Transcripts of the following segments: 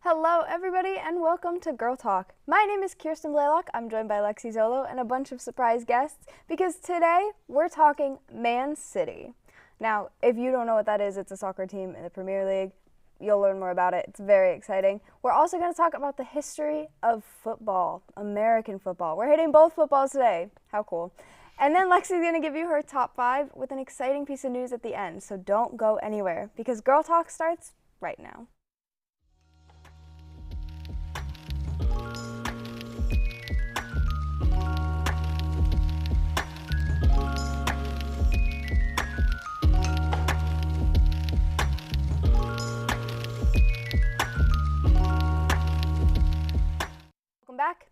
Hello, everybody, and welcome to Girl Talk. My name is Kiersten and Lexi. I'm joined by Lexi Zolo and a bunch of surprise guests because today we're talking Man City. Now, if you don't know what that is, it's a soccer team in the Premier League. You'll learn more about it. It's very exciting. We're also going to talk about the history of football, American football. We're hitting both footballs today. How cool. And then Lexi's going to give you her top 5 with an exciting piece of news at the end. So don't go anywhere because Girl Talk starts right now. Back.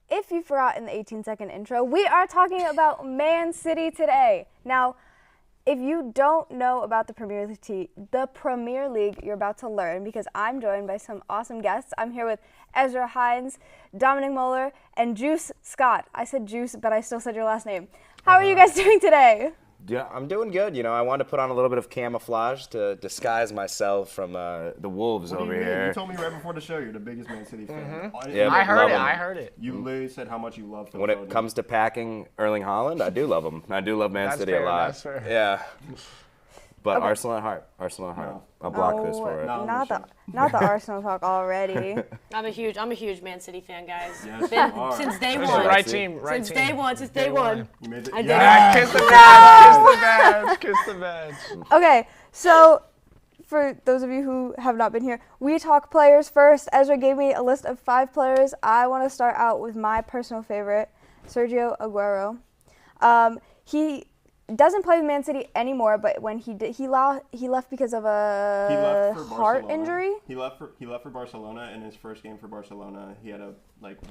If you forgot in the 18-second intro, we are talking about Man City today. Now, if you don't know about the Premier League, you're about to learn because I'm joined by some awesome guests. I'm here with Ezrah Hines, Dominic Moeller, and Juice Scott. I said Juice, but I still said your last name. How are you guys doing today? Yeah, I'm doing good. You know, I wanted to put on a little bit of camouflage to disguise myself from the wolves over here. You told me right before the show you're the biggest Man City fan. Yeah, I heard it. You literally said how much you love Phil When it Foden. comes to packing Erling Haaland, I do love him. I do love Man City a lot. That's fair. Yeah. But Okay. Arsenal at heart. Arsenal at heart. No. I'll block this for it. No. Not the Arsenal talk already. I'm a huge Man City fan, guys. Yes, Been you are. since day That's one. the right team. Since day one. You made it. I did. Yeah, kiss the badge. Kiss the badge. Okay, so for those of you who have not been here, we talk players first. Ezra gave me a list of 5 players. I want to start out with my personal favorite, Sergio Aguero. He doesn't play with Man City anymore, but when he did, he left because of a heart injury. He left for Barcelona. In his first game for Barcelona, he had a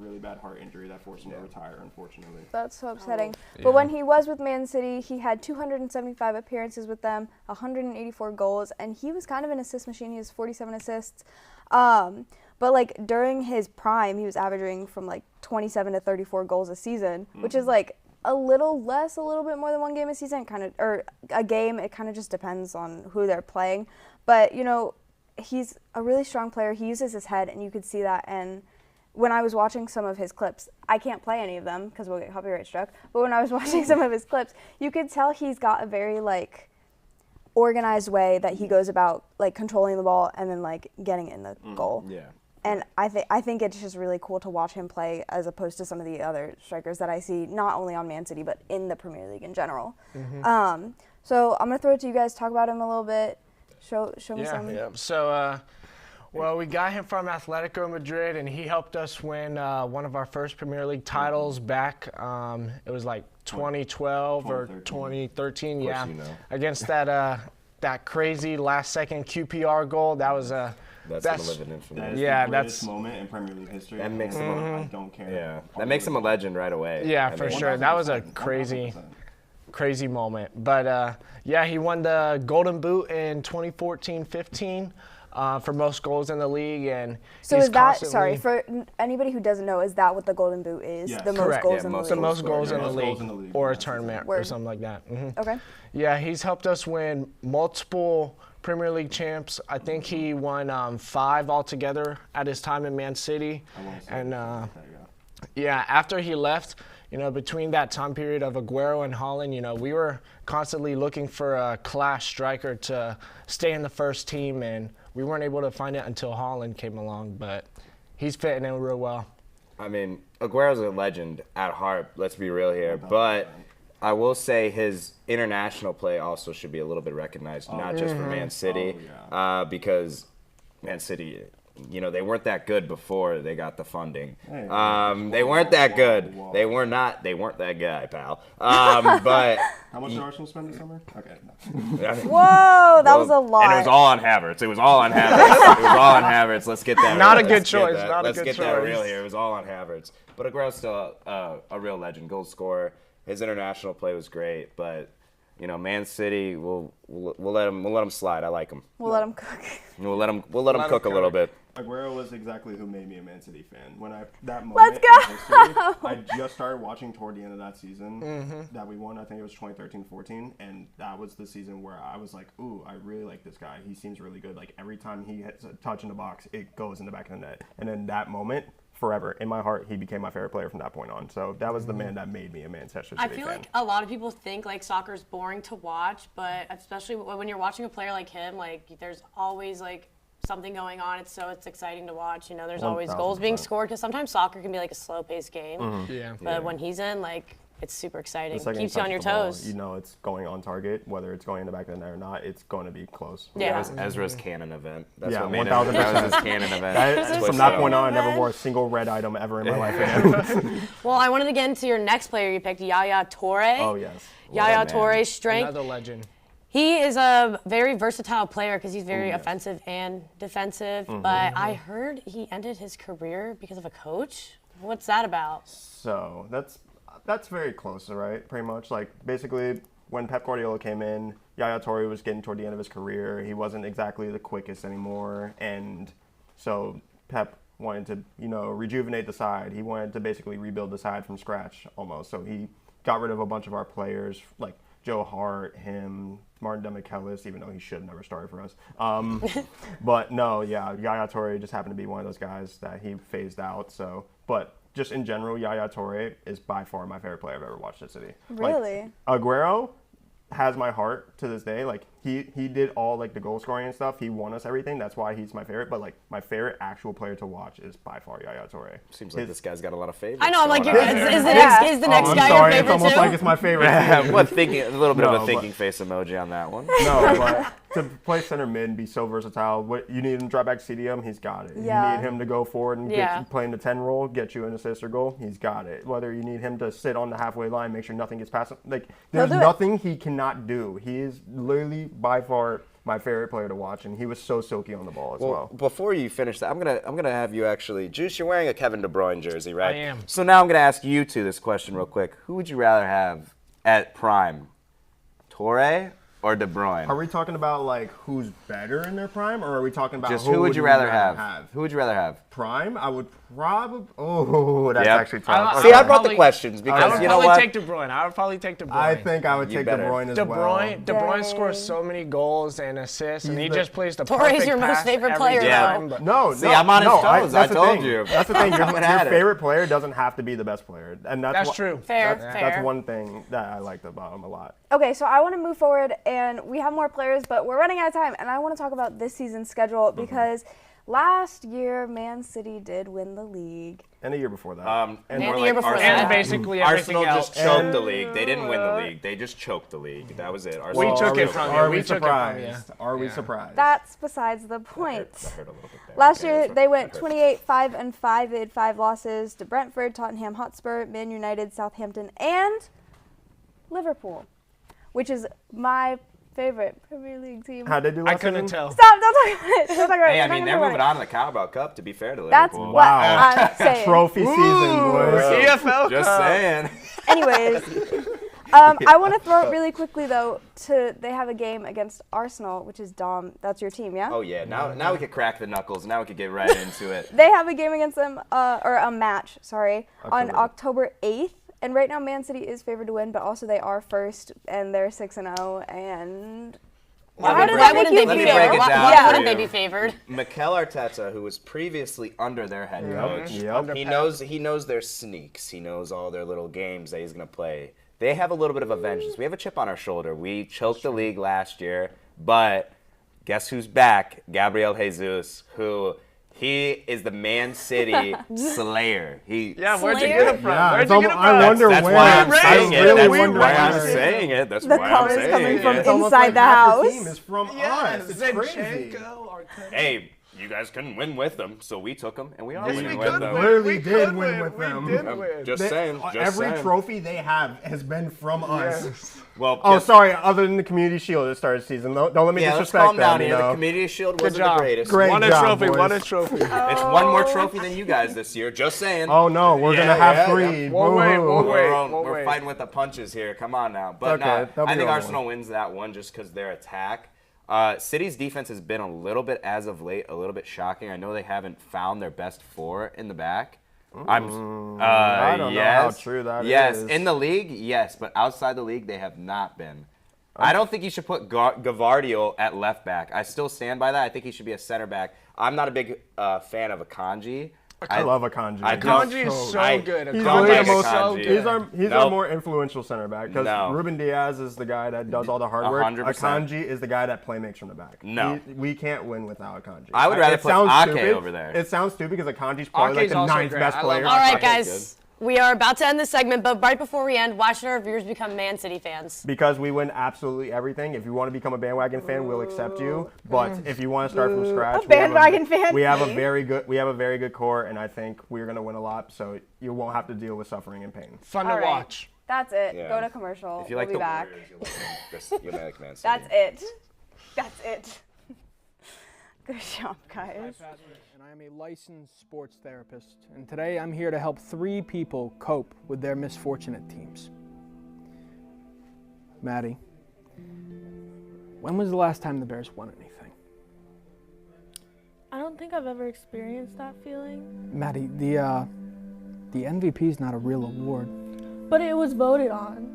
really bad heart injury that forced him to retire, unfortunately. That's so upsetting. But when he was with Man City, he had 275 appearances with them, 184 goals, and he was kind of an assist machine. He has 47 assists. But during his prime, he was averaging from 27 to 34 goals a season, which is a little less, a little bit more than one game a season, or a game. It kind of just depends on who they're playing. But, he's a really strong player. He uses his head, and you could see that. And when I was watching some of his clips, I can't play any of them because we'll get copyright struck. But when I was watching some of his clips, you could tell he's got a very, organized way that he goes about, controlling the ball and then, getting it in the goal. Yeah. And I think it's just really cool to watch him play as opposed to some of the other strikers that I see, not only on Man City, but in the Premier League in general. So I'm going to throw it to you guys, talk about him a little bit, show me some. Yeah. So, we got him from Atletico Madrid, and he helped us win one of our first Premier League titles back. It was 2012 or 2013. Yeah, you know. Against that crazy last-second QPR goal. That was a. That's going to live in infamy. That is Yeah, the greatest that's- moment in Premier League history. That makes him I don't care. Yeah. That makes him a legend right away. Yeah, I for mean, sure. That was a 1000%. crazy moment. But, he won the Golden Boot in 2014-15 for most goals in the league. And So he's is that, constantly- for anybody who doesn't know, is that what the Golden Boot is? Yes. The most Correct. goals Yeah, in the most the league? most goals in the Most goals league in the league. or a Yeah. tournament or Word. something like that. Okay. Yeah, he's helped us win multiple Premier League champs. I think he won 5 altogether at his time in Man City. And yeah, after he left, between that time period of Aguero and Haaland, we were constantly looking for a class striker to stay in the first team, and we weren't able to find it until Haaland came along, but he's fitting in real well. I mean, Aguero's a legend at heart, let's be real here. But I will say his international play also should be a little bit recognized, not just for Man City, because Man City, they weren't that good before they got the funding. They weren't that good. They weren't that guy, pal. But How much did Arsenal spend this summer? Okay. Whoa, that was a lot. And it was all on Havertz. It was all on Havertz. Let's get that. Not a let's good get choice. that- Not a Let's good get that choice. real here. It was all on Havertz. But Aguero's still a real legend, goal scorer. His international play was great, but Man City, we'll let him slide. I like him. We'll let him cook. We'll let him cook a little bit. Aguero was exactly who made me a Man City fan. That moment Let's go! in history, I just started watching toward the end of that season that we won. I think it was 2013-14, and that was the season where I was like, ooh, I really like this guy. He seems really good. Like, every time he hits a touch in the box, it goes in the back of the net. And in that moment, forever, in my heart, he became my favorite player from that point on. So that was the man that made me a Manchester City fan. I feel like a lot of people think like soccer's boring to watch, but especially when you're watching a player like him, like there's always like something going on. It's exciting to watch. You know, there's always goals being scored because sometimes soccer can be like a slow-paced game. Yeah. But when he's in, like, it's super exciting. The second Keeps you on your touch the ball, toes. you know it's going on target, whether it's going in the back of the net or not. It's going to be close. Yeah. That was Ezra's canon event. That's Yeah, what made 1000%. that was his canon event. From that point on, I never wore a single red item ever in my life again. Well, I wanted to get into your next player you picked, Yaya Toure. Oh, yes. Yaya man. Toure's strength. Another legend. He is a very versatile player because he's very offensive and defensive. But I heard he ended his career because of a coach. What's that about? So that's very close, right? Pretty much. Like, basically, when Pep Guardiola came in, Yaya Toure was getting toward the end of his career. He wasn't exactly the quickest anymore. And so Pep wanted to, rejuvenate the side. He wanted to basically rebuild the side from scratch almost. So he got rid of a bunch of our players, like Joe Hart, him, Martin Demichelis, even though he should have never started for us. But no, yeah, Yaya Toure just happened to be one of those guys that he phased out. So, but just in general, Yaya Toure is by far my favorite player I've ever watched at City. Really? Like, Aguero has my heart to this day. Like, he did all like the goal scoring and stuff. He won us everything. That's why he's my favorite. But like, my favorite actual player to watch is by far Yaya Toure. Seems like this guy's got a lot of favorites. I know, I'm like, going on there. is the next I'm guy sorry, your it's favorite almost too? like it's my favorite. What thinking? A little bit of No, a thinking face emoji on that one. No, but to play center mid and be so versatile, what you need him to drop back CDM, he's got it. Yeah. You need him to go forward and Yeah. get playing the 10 role, get you an assist or goal, he's got it. Whether you need him to sit on the halfway line, make sure nothing gets past him, like there's do it. nothing he cannot do. He is literally by far my favorite player to watch, and he was so silky on the ball as well. Before you finish that, I'm gonna have you actually, Juice. You're wearing a Kevin De Bruyne jersey, right? I am. So now I'm gonna ask you two this question real quick. Who would you rather have at prime, Toure or De Bruyne? Are we talking about like who's better in their prime, or are we talking about Just who would you rather have? Who would you rather have? Prime? I would probably. Oh, that's Yep. actually tough. See, I Okay. brought the questions I because would you know probably what? take De Bruyne. I would probably take De Bruyne. I think I would You take De better. Bruyne as De well. Bruyne, De Bruyne scores so many goals and assists, and he the- just plays the Toure's perfect your most pass favorite every player, time, though. but- No, See, I'm on his toes. I that's the told thing. you. That's the thing. Your Coming at it. favorite player doesn't have to be the best player, and That's true. Fair, That's- fair. That's one thing that I liked about him a lot. Okay, so I want to move forward, and we have more players, but we're running out of time, and I want to talk about this season's schedule because last year Man City did win the league. And a year before that. And And more the year like before Arsenal. that. And basically everything Arsenal else. just choked the league. They didn't win the league. They just choked the league. That was it. Arsenal We took are it from you. Are We we took it from you. surprised? Are we surprised? That's besides the point. That hurt a little bit there. Last Okay, year so- they went okay. 28-5-5. They had 5 losses to Brentford, Tottenham Hotspur, Man United, Southampton, and Liverpool, which is my favorite Premier League team. How'd they do I last couldn't season? tell. Stop! Don't talk about it. Don't talk about it. Hey, I We're not mean, gonna they're talk moving about on to the Carabao Cup, to be fair to it. That's Liverpool. what Wow. I'm saying. Trophy season, boys. CFL Just Cup. saying. Anyways, I want to throw it really quickly though. They have a game against Arsenal, which is Dom. That's your team, yeah? Oh, yeah. Now we could crack the knuckles. Now we could get right into it. They have a game against them, or a match, sorry, on October. October 8th. And right now, Man City is favored to win, but also they are first, and they're 6-0. And how does that make wouldn't you they be feel? break it favored? down Why for wouldn't you. they be favored? Mikel Arteta, who was previously under their head coach, Yep. he knows their sneaks. He knows all their little games that he's going to play. They have a little bit of a vengeance. We have a chip on our shoulder. We choked the league last year, but guess who's back? Gabriel Jesus, who he is the Man City slayer. Yeah, where'd you Slayer? get it from? Yeah, Where'd it's you get it almost, from? I wonder That's where. why I'm We saying raised it. it. That's We why raised I'm it. saying it. That's The why I'm colors saying coming it. from It's almost inside like the half house. team is from us. It's crazy. Zinchenko, Arteta. Hey, you guys couldn't win with them, so we took them, and we are Yes, winning we with could them. win. Literally We did could win with We them. did win. Just saying. Just Every saying. trophy they have has been from us. Yes. Well, Oh, guess- sorry. Other than the Community Shield at the start of the season, don't let me Yeah, let's disrespect calm down them. here. You know? The Community Shield Good wasn't job. the greatest. Great Won a job, trophy, boys. won a trophy. It's one more trophy than you guys this year. Just saying. Oh no, we're gonna have 3. We'll wait, we'll Boo. wait. We're fighting with the punches here. Come on now. But Okay, no, that'll be I think your Arsenal one. wins that one just because their attack. City's defense has been a little bit, as of late, a little bit shocking. I know they haven't found their best four in the back. I don't know how true that is. Yes, in the league, yes, but outside the league, they have not been. I don't think you should put Gavardio at left back. I still stand by that. I think he should be a center back. I'm not a big fan of Akanji. I love Akanji. Akanji is so good. He's our more influential center back because Ruben Diaz is the guy that does all the hard work. 100%. Akanji is the guy that playmakes from the back. No. We can't win without Akanji. I would rather put Ake over there. It sounds stupid because Akanji's probably Ake's like the 9th great. best player. All right, guys. We are about to end this segment, but right before we end, why should our viewers become Man City fans? Because we win absolutely everything. If you want to become a bandwagon fan, we'll accept you. But if you want to start from scratch, we have a very good core, and I think we're going to win a lot. So you won't have to deal with suffering and pain. Fun to watch. That's it. Yeah. Go to commercial. If you like we'll be the back. Warriors, you'll like Man City. That's it. That's it. Good job, guys. Hi, Patrick, and I am a licensed sports therapist, and today I'm here to help 3 people cope with their misfortunate teams. Maddie, when was the last time the Bears won anything? I don't think I've ever experienced that feeling. Maddie, the MVP is not a real award. But it was voted on.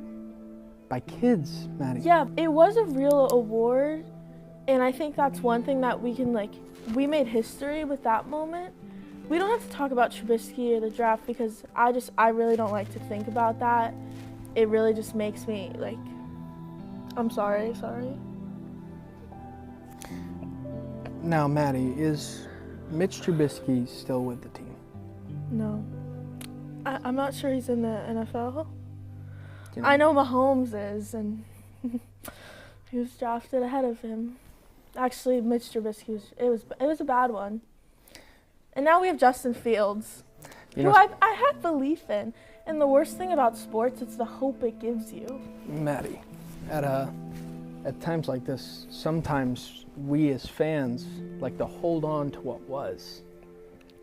By kids, Maddie. Yeah, it was a real award. And I think that's one thing that we can, we made history with that moment. We don't have to talk about Trubisky or the draft because I really don't like to think about that. It really just makes me, I'm sorry. Now, Maddie, is Mitch Trubisky still with the team? No. I'm not sure he's in the NFL. I know Mahomes is, and he was drafted ahead of him. Actually, Mitch Trubisky, it was a bad one. And now we have Justin Fields, who I have belief in. And the worst thing about sports, it's the hope it gives you. Maddie, at times like this, sometimes we as fans like to hold on to what was.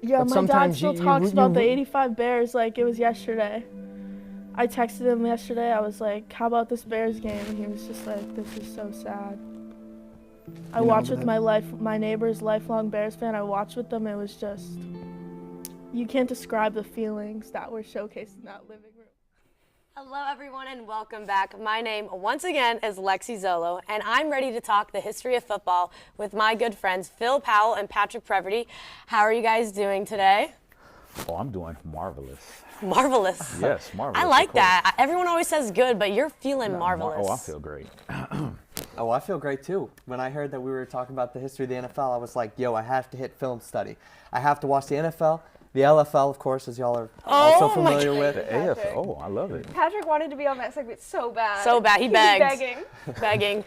Yeah, but my dad still talks about the 85 Bears like it was yesterday. I texted him yesterday. I was like, how about this Bears game? And he was just like, this is so sad. I watched with my neighbor's lifelong Bears fan. I watched with them. It was just, you can't describe the feelings that were showcased in that living room. Hello, everyone, and welcome back. My name, once again, is Lexi Zolo, and I'm ready to talk the history of football with my good friends Phil Powell and Patrick Preverty. How are you guys doing today? Oh, I'm doing marvelous. Marvelous. Yes, marvelous. I like that. Everyone always says good, but you're feeling marvelous. Oh, I feel great. Oh, I feel great too. When I heard that we were talking about the history of the NFL, I was like, yo, I have to hit film study. I have to watch the NFL, the LFL, of course, as y'all are also familiar with. The AFL. Oh, I love it. Patrick wanted to be on that segment so bad. So bad. He begged. Begging.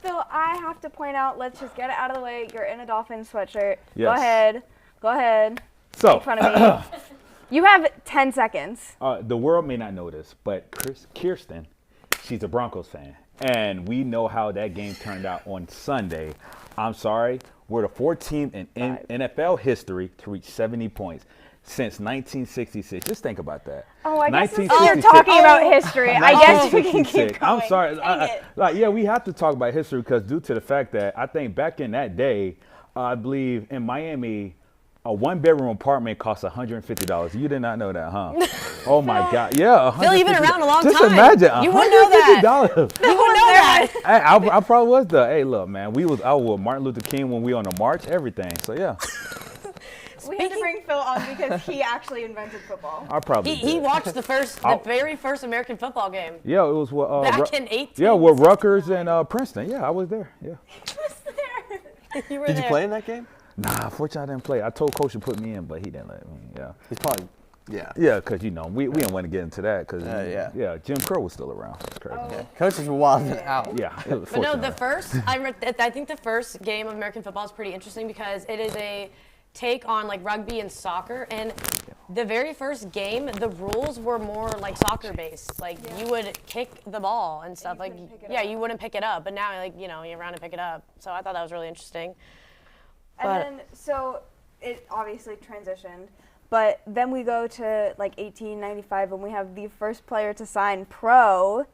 So I have to point out, let's just get it out of the way. You're in a Dolphins sweatshirt. Yes. Go ahead. So, Make fun of me. You have 10 seconds. The world may not know this, but Kiersten, she's a Broncos fan. And we know how that game turned out on Sunday. I'm sorry. We're the 4th team in NFL history to reach 70 points since 1966. Just think about that. Oh, I guess since you're talking about history, I guess we can keep going. I'm sorry. Yeah, we have to talk about history because due to the fact that I think back in that day, I believe in Miami, a 1-bedroom apartment costs $150. You did not know that, huh? Oh my God! Yeah, Phil, you've been around a long time. Just imagine, you wouldn't know that. $150. You wouldn't know that. I probably was the. Hey, look, man, I was with Martin Luther King when we on the march, everything. So yeah. We had to bring Phil on because he actually invented football. I probably. He watched the very first American football game. Yeah, it was with back in 18. Yeah, with Rutgers and Princeton. Yeah, I was there. Yeah. He was there. You were Did there. you play in that game? Nah, fortunately I didn't play. I told Coach to put me in, but he didn't let me. Yeah. He's probably, yeah. Yeah, because, we didn't want to get into that because, yeah. Jim Crow was still around. It's crazy. Yeah. Coaches were wilding out. Yeah. It was But no, fortunate. I think the first game of American football is pretty interesting because it is a take on like rugby and soccer. And the very first game, the rules were more like soccer based. Like you would kick the ball and stuff. You wouldn't pick it up. But now, you run and pick it up. So I thought that was really interesting. And then, so it obviously transitioned, but then we go to 1895 and we have the first player to sign pro.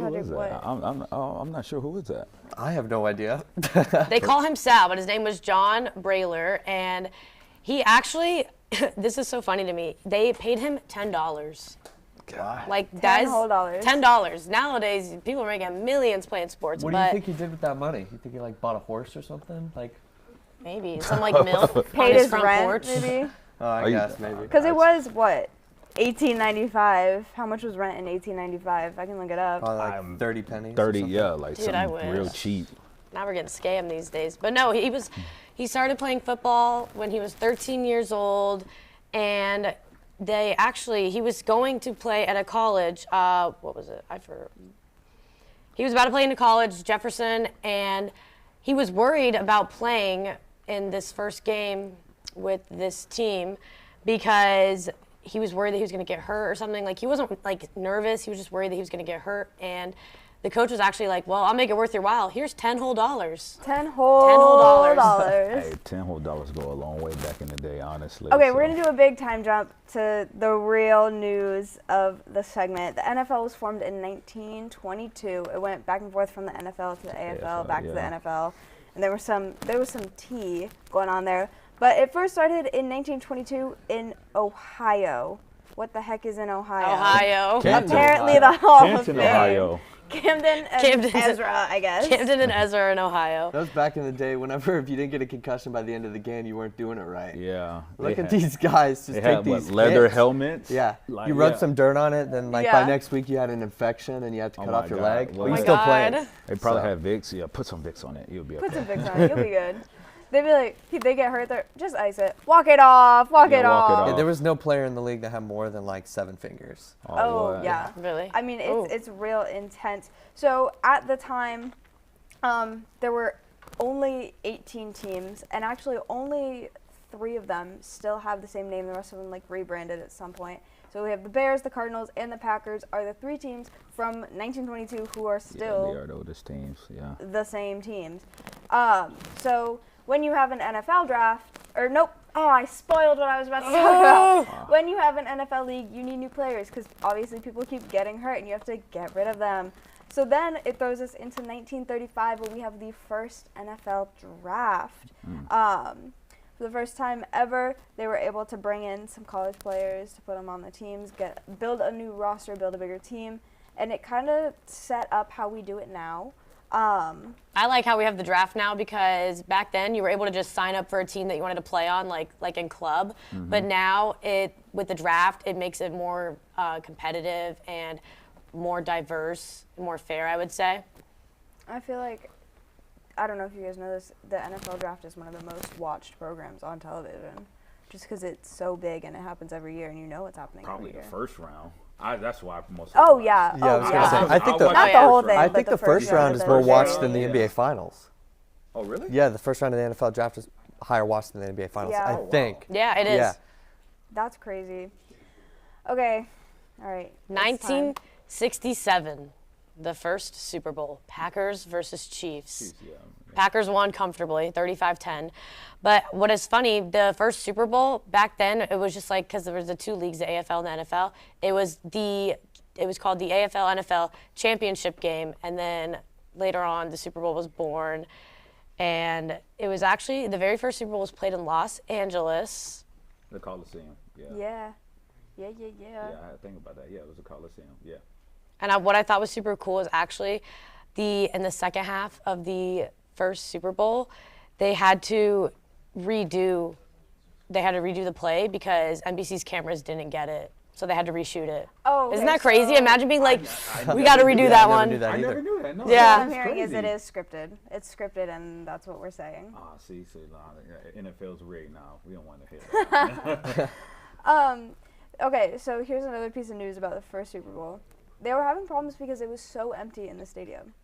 Who is What? that? I'm not sure who is that. I have no idea. They call him Sal, but his name was John Brayler, and he actually, this is so funny to me, they paid him $10. God. Like, that's $10. $10. Nowadays, people are making millions playing sports. What do you think he did with that money? You think he like bought a horse or something? Like, maybe some like milk on Paid his his front rent, porch. maybe. I guess maybe. Because it was what, 1895. How much was rent in 1895? I can look it up. Probably like 30 pennies. 30, yeah, like Dude, I something real wish. cheap. Now we're getting scammed these days. But no, he started playing football when he was 13 years old, and he was going to play at a college. What was it? I forgot. He was about to play in a college, Jefferson, and he was worried about playing in this first game with this team because he was worried that he was going to get hurt or something. Like, he wasn't like nervous. He was just worried that he was going to get hurt. And the coach was actually like, well, I'll make it worth your while. Here's $10 whole. $10 whole dollars. Hey, $10 whole go a long way back in the day, honestly. Okay, so. we're going to do a big time jump to the real news of the segment. The NFL was formed in 1922. It went back and forth from the NFL to the AFL, back to the NFL. And there was some tea going on there. But it first started in 1922 in Ohio. What the heck is in Ohio? Ohio. Canton, Apparently the Hall of Canton, Fame. Ohio. Camden and Ezra, I guess. Camden and Ezra in Ohio. That was back in the day whenever if you didn't get a concussion by the end of the game, you weren't doing it right. Yeah. Look at these guys just They take had these leather hits. helmets. Yeah. Like, you rub yeah. some dirt on it, then like by next week you had an infection and you had to cut my off your God. leg. Well, But you my still God. playing. They probably had Vicks. Yeah, put some Vicks on it. You'll be okay. Put some Vicks on it. You'll be good. They'd be like, they get hurt, they're just ice it. Walk it off. Walk it off. Yeah, there was no player in the league that had more than like 7 fingers. Oh, what? yeah. Really? I mean, it's real intense. So at the time, there were only 18 teams, and actually only 3 of them still have the same name. The rest of them like rebranded at some point. So we have the Bears, the Cardinals, and the Packers are the 3 teams from 1922 who are still they are the oldest teams. Yeah. the same teams. So when you have an NFL draft, or nope, I spoiled what I was about to talk about. When you have an NFL league, you need new players because obviously people keep getting hurt and you have to get rid of them. So then it throws us into 1935 where we have the first NFL draft. For the first time ever, they were able to bring in some college players to put them on the teams, build a new roster, build a bigger team, and it kind of set up how we do it now. I like how we have the draft now because back then you were able to just sign up for a team that you wanted to play on, like in club. But now with the draft, it makes it more competitive and more diverse, more fair, I would say. I feel like, I don't know if you guys know this, the NFL draft is one of the most watched programs on television, just because it's so big and it happens every year and you know what's happening Probably every the year. first round. That's why most. Oh yeah. Yeah, I was gonna say. yeah. I think Not the whole thing. I but think the first round is is more very watched than the Yeah. NBA Finals. Oh really? Yeah, the first round of the NFL draft is higher watched than the NBA Finals. Yeah. I Oh, wow. think. Yeah, it is. Yeah. That's crazy. Okay. All right. it's time. 1967, the first Super Bowl, Packers versus Chiefs. Yeah. Packers won comfortably, 35-10. But what is funny, the first Super Bowl, back then, it was just like, because there was the 2 leagues, the AFL and the NFL, it was called the AFL-NFL championship game, and then later on, the Super Bowl was born. And it was actually, the very first Super Bowl was played in Los Angeles. The Coliseum. Yeah. Yeah. Yeah. Yeah, I had to think about that. Yeah, it was a Coliseum. Yeah. And what I thought was super cool is actually in the second half of the first Super Bowl, they had to redo the play because NBC's cameras didn't get it. So they had to reshoot it. Oh, Isn't okay, that crazy? so Imagine being like, we got to redo that one. I never knew that. No, Yeah. What I'm that's hearing is crazy. it is scripted. It's scripted, and that's what we're saying. See, NFL's rigged now. We don't want to hear that. Okay, so here's another piece of news about the first Super Bowl. They were having problems because it was so empty in the stadium.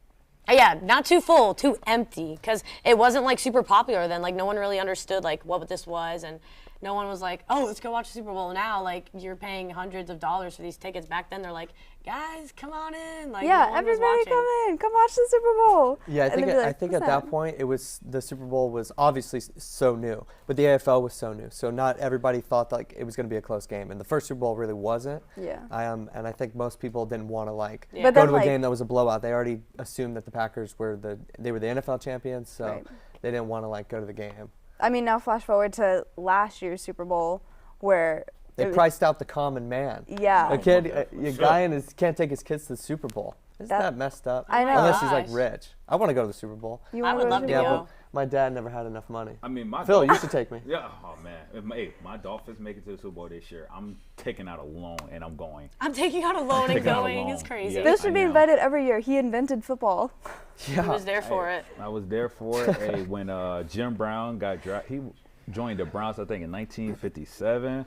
Yeah, not too full, too empty, because it wasn't like super popular then. Like no one really understood like what this was, and no one was like, oh, let's go watch the Super Bowl. Now, like you're paying hundreds of dollars for these tickets. Back then, they're like, guys, come on in. Like, yeah, no one was everybody watching. come in, come watch the Super Bowl. Yeah, And they'd be like, I think "What's at that point it was the Super Bowl was obviously so new, but the AFL was so new, so not everybody thought like it was going to be a close game, and the first Super Bowl really wasn't. Yeah. And I think most people didn't want to like Yeah. But go then, to a like- game that was a blowout. They already assumed that the Packers were the NFL champions, so Right. they didn't want to like go to the game. I mean, now flash forward to last year's Super Bowl, where They priced out the common man. Yeah. A kid, a guy in his can't take his kids to the Super Bowl. Isn't that messed up? I know. Unless he's like Gosh. rich. I want to go to the Super Bowl. You I wanna would go love to Super Yeah, Bowl? go. but my dad never had enough money. I mean, my Phil, you should take me. Yeah, oh man, if my Dolphins make it to the Super Bowl this year, I'm taking out a loan and I'm going. I'm taking out a loan and Taking out a going. loan. It's crazy. Yeah. Bill I should be know. invited every year. He invented football. He was there for it. I was there for it. Hey, when Jim Brown got drafted, he joined the Browns, I think, in 1957.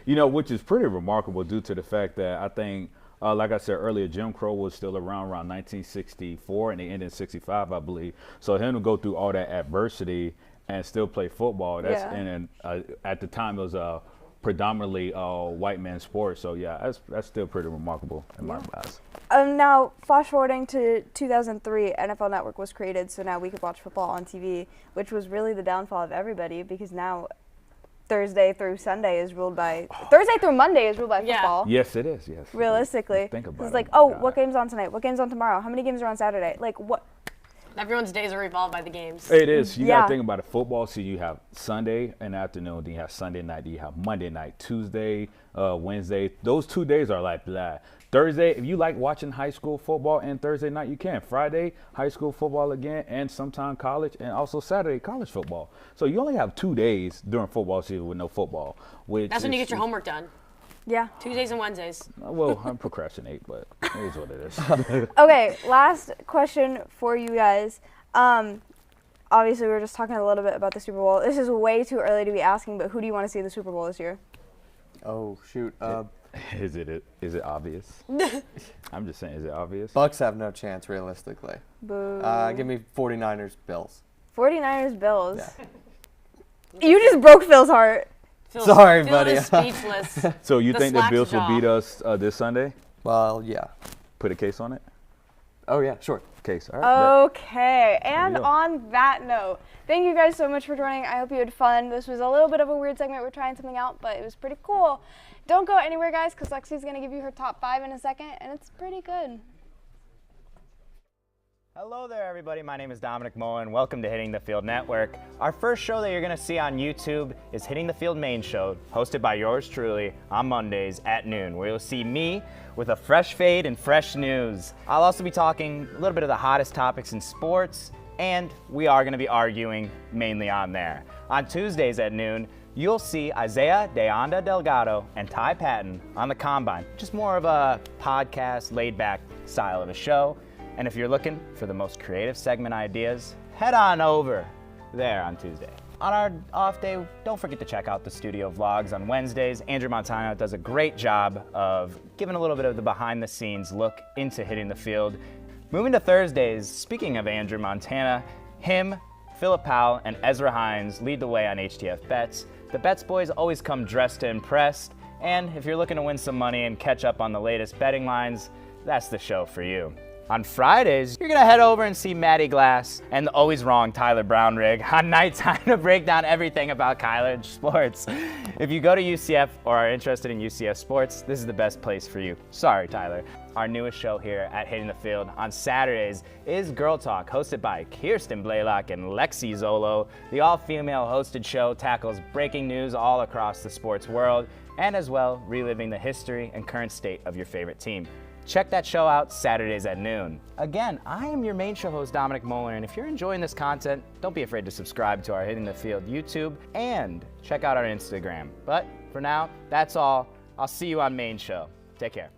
You know, which is pretty remarkable due to the fact that I think, like I said earlier, Jim Crow was still around 1964, and they ended in 65, I believe. So him to go through all that adversity and still play football, that's Yeah. and at the time it was a predominantly white man sport. So yeah, that's still pretty remarkable in my eyes. Now, flash forwarding to 2003, NFL Network was created, so now we could watch football on TV, which was really the downfall of everybody because now Thursday through Monday is ruled by Yeah. football. Yes, it is. Yes. Realistically, Think about it's it. like, Oh oh, my what God. game's on tonight? What game's on tomorrow? How many games are on Saturday? Like, what? Everyone's days are revolved by the games. It is. You Yeah. gotta think about it. Football. So you have Sunday in the afternoon, then you have Sunday night, then you have Monday night, Tuesday, Wednesday. Those 2 days are like blah. Thursday, if you like watching high school football and Thursday night, you can. Friday, high school football again, and sometime college, and also Saturday, college football. So you only have 2 days during football season with no football. Which That's when you is- get your homework done. Yeah. Tuesdays and Wednesdays. Well, I procrastinate, but it is what it is. Okay, last question for you guys. Obviously, we were just talking a little bit about the Super Bowl. This is way too early to be asking, but who do you want to see in the Super Bowl this year? Oh shoot. Is it obvious? I'm just saying, is it obvious? Bucks have no chance realistically. Boo. Give me 49ers Bills. 49ers, Bills. Yeah. You just broke Phil's heart. Sorry, Phil buddy. is speechless. So you The think the slack Bills will jaw. beat us this Sunday? Well, yeah. Put a case on it? Oh yeah, sure. Case. All right. Okay, and go. on that note, thank you guys so much for joining. I hope you had fun. This was a little bit of a weird segment. We're trying something out, but it was pretty cool. Don't go anywhere, guys, because Lexi's going to give you her top 5 in a second, and it's pretty good. Hello there, everybody. My name is Dominic Mullen. Welcome to Hitting the Field Network. Our first show that you're going to see on YouTube is Hitting the Field Main Show, hosted by yours truly on Mondays at noon, where you'll see me with a fresh fade and fresh news. I'll also be talking a little bit of the hottest topics in sports, and we are going to be arguing mainly on there. On Tuesdays at noon, you'll see Isaiah De Anda Delgado and Ty Patton on the Combine. Just more of a podcast, laid-back style of a show. And if you're looking for the most creative segment ideas, head on over there on Tuesday. On our off day, don't forget to check out the studio vlogs on Wednesdays. Andrew Montana does a great job of giving a little bit of the behind-the-scenes look into Hitting the Field. Moving to Thursdays, speaking of Andrew Montana, him, Philip Powell, and Ezra Hines lead the way on HTF Bets. The Bets boys always come dressed to impress, and if you're looking to win some money and catch up on the latest betting lines, that's the show for you. On Fridays, you're gonna head over and see Maddie Glass and the always wrong Tyler Brownrigg on Nighttime to break down everything about college sports. If you go to UCF or are interested in UCF sports, this is the best place for you. Sorry, Tyler. Our newest show here at Hitting the Field on Saturdays is Girl Talk, hosted by Kiersten Blaylock and Lexi Zolo. The all-female hosted show tackles breaking news all across the sports world, and as well, reliving the history and current state of your favorite team. Check that show out Saturdays at noon. Again, I am your main show host, Dominic Moeller, and if you're enjoying this content, don't be afraid to subscribe to our Hitting the Field YouTube and check out our Instagram. But for now, that's all. I'll see you on Main Show. Take care.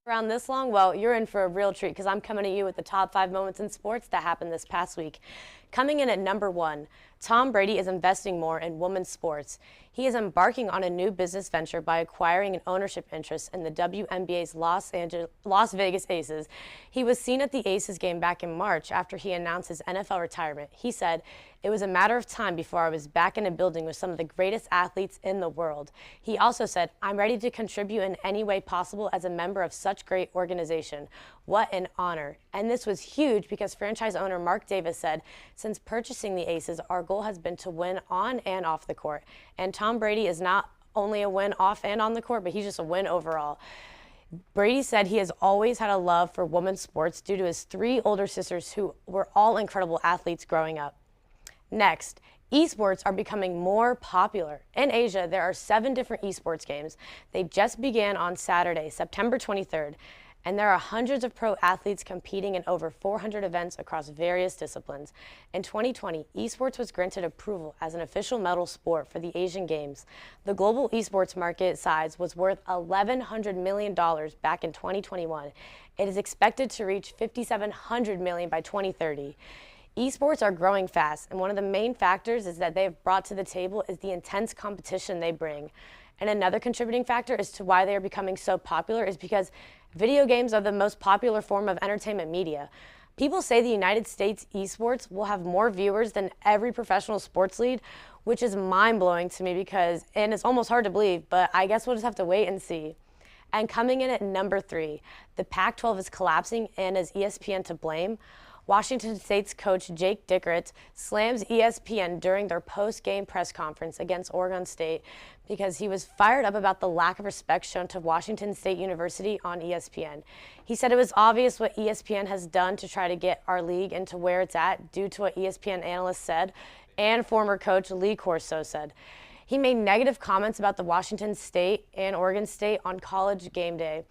Around this long, well, you're in for a real treat because I'm coming at you with the top 5 moments in sports that happened this past week. Coming in at number 1, Tom Brady is investing more in women's sports. He is embarking on a new business venture by acquiring an ownership interest in the WNBA's Las Vegas Aces. He was seen at the Aces game back in March after he announced his NFL retirement. He said, "It was a matter of time before I was back in a building with some of the greatest athletes in the world." He also said, "I'm ready to contribute in any way possible as a member of such great organization. What an honor." And this was huge because franchise owner Mark Davis said, "Since purchasing the Aces, our goal has been to win on and off the court." And Tom Brady is not only a win off and on the court, but he's just a win overall. Brady said he has always had a love for women's sports due to his 3 older sisters who were all incredible athletes growing up. Next, esports are becoming more popular. In Asia, there are 7 different esports games. They just began on Saturday, September 23rd, and there are hundreds of pro athletes competing in over 400 events across various disciplines. In 2020, esports was granted approval as an official medal sport for the Asian Games. The global esports market size was worth $1,100 million back in 2021. It is expected to reach $5,700 million by 2030. Esports are growing fast, and one of the main factors is that they've brought to the table is the intense competition they bring. And another contributing factor as to why they are becoming so popular is because video games are the most popular form of entertainment media. People say the United States esports will have more viewers than every professional sports league, which is mind-blowing to me and it's almost hard to believe, but I guess we'll just have to wait and see. And coming in at number 3, the Pac-12 is collapsing, and is ESPN to blame? Washington State's coach Jake Dickert slams ESPN during their post-game press conference against Oregon State because he was fired up about the lack of respect shown to Washington State University on ESPN. He said it was obvious what ESPN has done to try to get our league into where it's at due to what ESPN analysts said and former coach Lee Corso said. He made negative comments about the Washington State and Oregon State on College Game Day.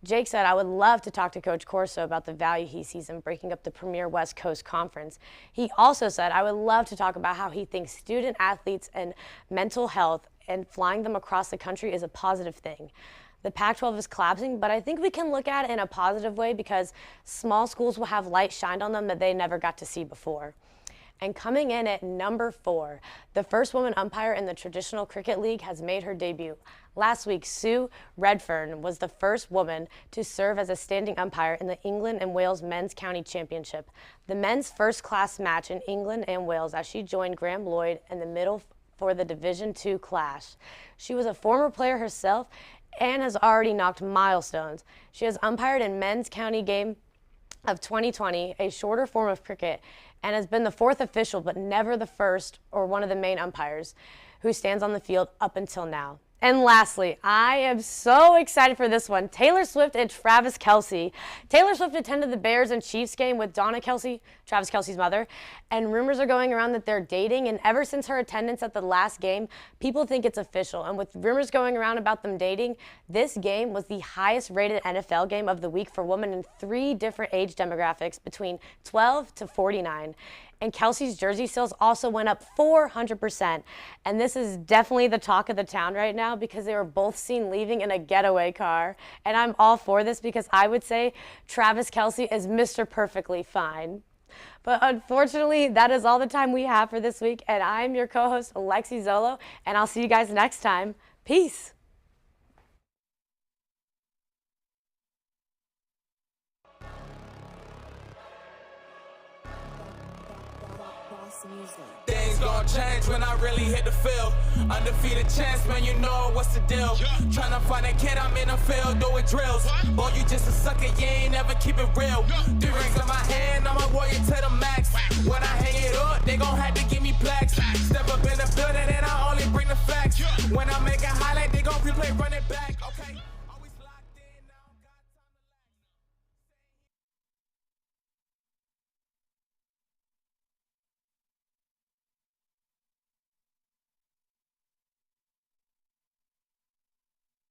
Jake said, "I would love to talk to Coach Corso about the value he sees in breaking up the premier West Coast Conference." He also said, "I would love to talk about how he thinks student athletes and mental health and flying them across the country is a positive thing." The Pac-12 is collapsing, but I think we can look at it in a positive way because small schools will have light shined on them that they never got to see before. And coming in at number 4, the first woman umpire in the traditional cricket league has made her debut. Last week, Sue Redfern was the first woman to serve as a standing umpire in the England and Wales Men's County Championship, the men's first-class match in England and Wales, as she joined Graham Lloyd in the middle for the Division II clash. She was a former player herself and has already knocked milestones. She has umpired in Men's County Game of 2020, a shorter form of cricket, and has been the 4th official, but never the first or one of the main umpires who stands on the field up until now. And lastly, I am so excited for this one. Taylor Swift and Travis Kelce. Taylor Swift attended the Bears and Chiefs game with Donna Kelce, Travis Kelce's mother, and rumors are going around that they're dating. And ever since her attendance at the last game, people think it's official. And with rumors going around about them dating, this game was the highest rated NFL game of the week for women in 3 different age demographics between 12 to 49. And Kelce's jersey sales also went up 400%. And this is definitely the talk of the town right now because they were both seen leaving in a getaway car. And I'm all for this because I would say Travis Kelce is Mr. Perfectly Fine. But unfortunately, that is all the time we have for this week. And I'm your co-host, Lexi Zolo, and I'll see you guys next time. Peace. Things gon' change when I really hit the field. Undefeated champs, man, you know what's the deal. Tryna find a kid, I'm in the field doing drills. Boy, you just a sucker, you ain't never keep it real. 3 rings in my hand, I'm a warrior to the max. When I hang it up, they gon' have to give me plaques. Step up in the building and I only bring the facts. When I make a highlight, they gon' replay, run it back.